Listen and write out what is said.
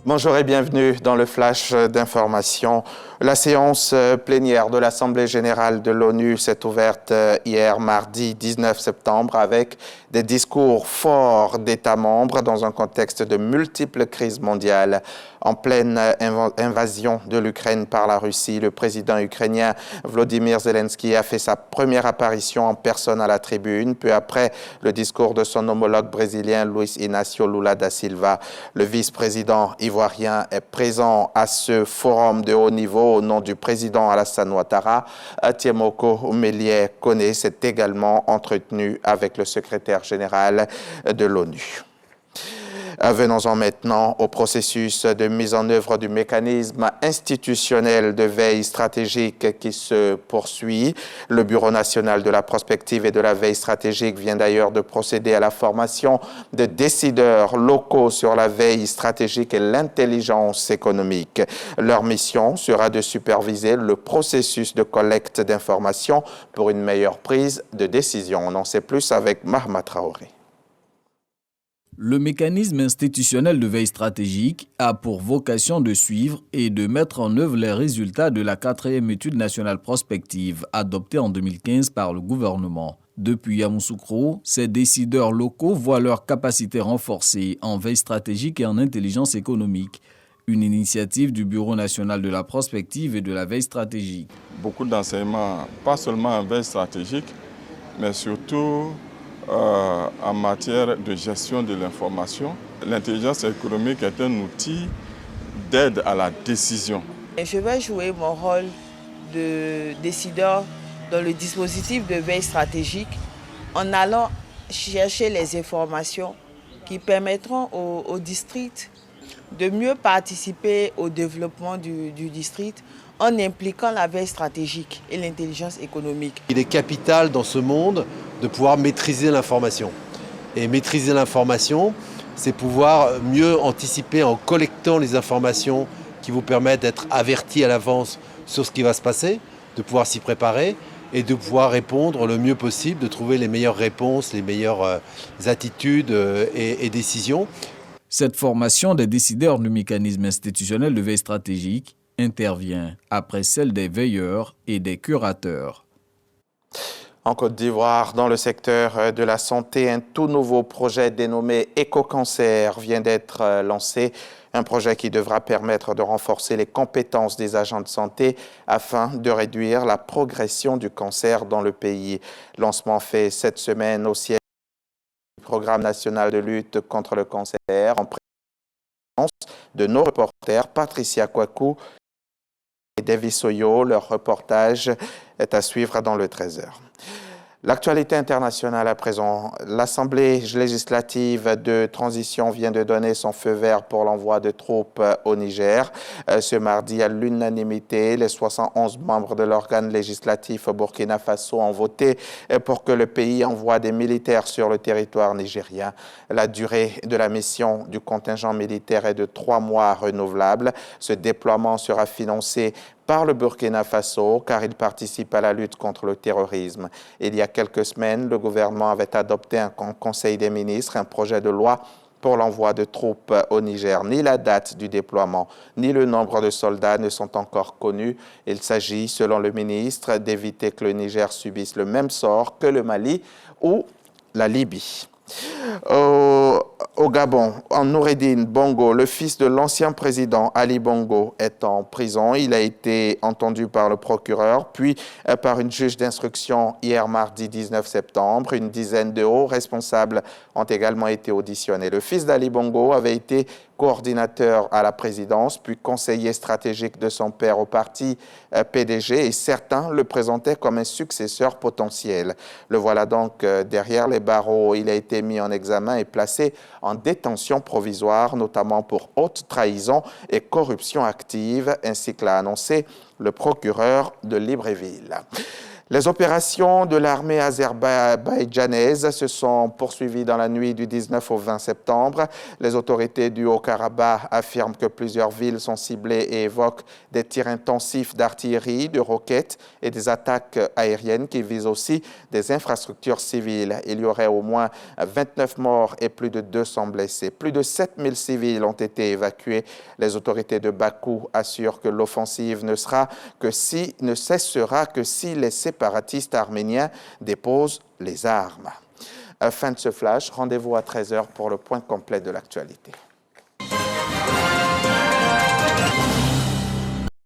Bonjour et bienvenue dans le flash d'information. La séance plénière de l'Assemblée générale de l'ONU s'est ouverte hier mardi 19 septembre avec des discours forts d'États membres dans un contexte de multiples crises mondiales. En pleine invasion de l'Ukraine par la Russie, le président ukrainien Volodymyr Zelensky a fait sa première apparition en personne à la tribune, peu après le discours de son homologue brésilien Luiz Inácio Lula da Silva. Le vice-président ivoirien est présent à ce forum de haut niveau au nom du président Alassane Ouattara. Tiemoko Melie Kone s'est également entretenu avec le secrétaire général de l'ONU. Venons-en maintenant au processus de mise en œuvre du mécanisme institutionnel de veille stratégique qui se poursuit. Le Bureau national de la prospective et de la veille stratégique vient d'ailleurs de procéder à la formation de décideurs locaux sur la veille stratégique et l'intelligence économique. Leur mission sera de superviser le processus de collecte d'informations pour une meilleure prise de décision. On en sait plus avec Mahma Traoré. Le mécanisme institutionnel de veille stratégique a pour vocation de suivre et de mettre en œuvre les résultats de la 4e étude nationale prospective adoptée en 2015 par le gouvernement. Depuis Yamoussoukro, ces décideurs locaux voient leur capacité renforcée en veille stratégique et en intelligence économique. Une initiative du Bureau national de la prospective et de la veille stratégique. Beaucoup d'enseignements, pas seulement en veille stratégique, mais surtout en matière de gestion de l'information. L'intelligence économique est un outil d'aide à la décision. Je vais jouer mon rôle de décideur dans le dispositif de veille stratégique en allant chercher les informations qui permettront au district de mieux participer au développement du district en impliquant la veille stratégique et l'intelligence économique. Il est capital dans ce monde de pouvoir maîtriser l'information. Et maîtriser l'information, c'est pouvoir mieux anticiper en collectant les informations qui vous permettent d'être avertis à l'avance sur ce qui va se passer, de pouvoir s'y préparer et de pouvoir répondre le mieux possible, de trouver les meilleures réponses, les meilleures attitudes et décisions. Cette formation des décideurs du mécanisme institutionnel de veille stratégique intervient après celle des veilleurs et des curateurs. En Côte d'Ivoire, dans le secteur de la santé, un tout nouveau projet dénommé Éco-Cancer vient d'être lancé. Un projet qui devra permettre de renforcer les compétences des agents de santé afin de réduire la progression du cancer dans le pays. Lancement fait cette semaine au siège du Programme national de lutte contre le cancer en présence de nos reporters Patricia Kwaku et Davis Oyo. Leur reportage est à suivre dans le 13h. L'actualité internationale à présent. L'Assemblée législative de transition vient de donner son feu vert pour l'envoi de troupes au Niger. Ce mardi, à l'unanimité, les 71 membres de l'organe législatif au Burkina Faso ont voté pour que le pays envoie des militaires sur le territoire nigérien. La durée de la mission du contingent militaire est de 3 mois renouvelable. Ce déploiement sera financé par le Burkina Faso, car il participe à la lutte contre le terrorisme. Il y a quelques semaines, le gouvernement avait adopté en Conseil des ministres un projet de loi pour l'envoi de troupes au Niger. Ni la date du déploiement, ni le nombre de soldats ne sont encore connus. Il s'agit, selon le ministre, d'éviter que le Niger subisse le même sort que le Mali ou la Libye. Au Gabon, en Noureddine Bongo, le fils de l'ancien président Ali Bongo est en prison. Il a été entendu par le procureur, puis par une juge d'instruction hier mardi 19 septembre. Une dizaine de hauts responsables ont également été auditionnés. Le fils d'Ali Bongo avait été coordinateur à la présidence, puis conseiller stratégique de son père au parti PDG, et certains le présentaient comme un successeur potentiel. Le voilà donc derrière les barreaux. Il a été mis en examen et placé en détention provisoire, notamment pour haute trahison et corruption active, ainsi que l'a annoncé le procureur de Libreville. Les opérations de l'armée azerbaïdjanaise se sont poursuivies dans la nuit du 19 au 20 septembre. Les autorités du Haut-Karabakh affirment que plusieurs villes sont ciblées et évoquent des tirs intensifs d'artillerie, de roquettes et des attaques aériennes qui visent aussi des infrastructures civiles. Il y aurait au moins 29 morts et plus de 200 blessés. Plus de 7000 civils ont été évacués. Les autorités de Bakou assurent que l'offensive ne cessera que si les séparatistes arméniens déposent les armes. Fin de ce flash, rendez-vous à 13h pour le point complet de l'actualité.